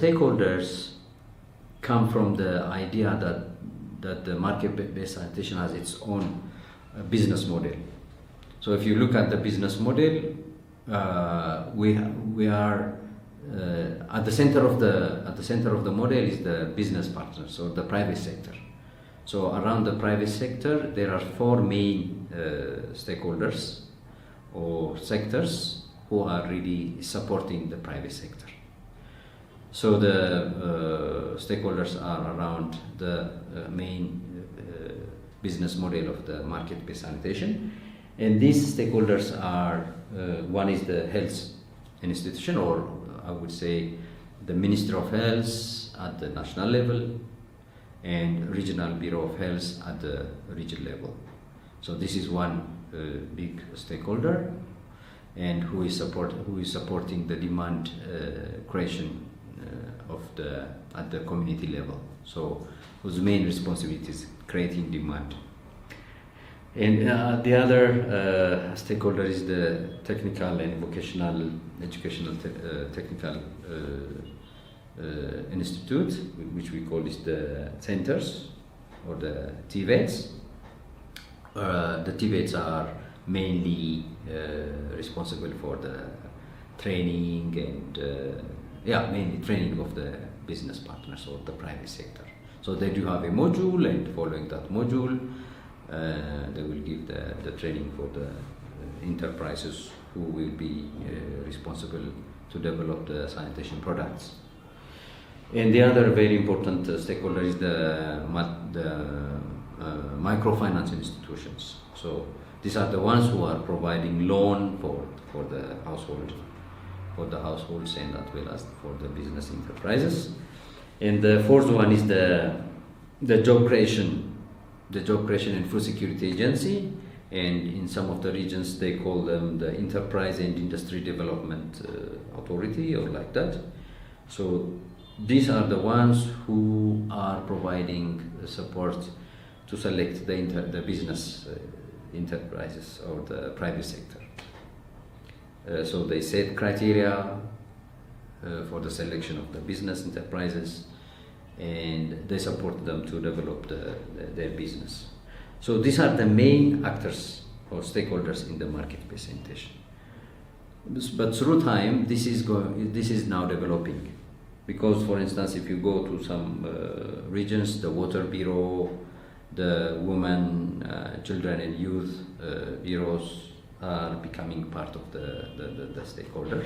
stakeholders come from the idea that the market-based sanitation has its own business model. So if you look at the business model, we are at the center of the model is the business partners or the private sector. So around the private sector, there are four main stakeholders or sectors who are really supporting the private sector. So the stakeholders are around the main business model of the market-based sanitation, and these stakeholders are one is the health institution, or I would say the Ministry of Health at the national level and Regional Bureau of Health at the region level. So this is one big stakeholder, and who is supporting the demand creation at the community level. So whose main responsibility is creating demand. And the other stakeholder is the technical and vocational educational technical institute, which we call the centers or the TVETs. The TVETs are mainly responsible for the training and mainly training of the business partners or the private sector. So they do have a module, and following that module, they will give the training for the enterprises who will be responsible to develop the sanitation products. And the other very important stakeholder is the microfinance institutions. So these are the ones who are providing loan for the households and as well as for the business enterprises. And the fourth one is the job creation and food security agency, and in some of the regions they call them the enterprise and industry development authority or like that. So these are the ones who are providing support to select the business enterprises or the private sector. So they set criteria for the selection of the business enterprises, and they support them to develop their business. So these are the main actors or stakeholders in the market-based sanitation. But through time, this is now developing, because, for instance, if you go to some regions, the Water Bureau, the Women, Children and Youth bureaus are becoming part of the stakeholder.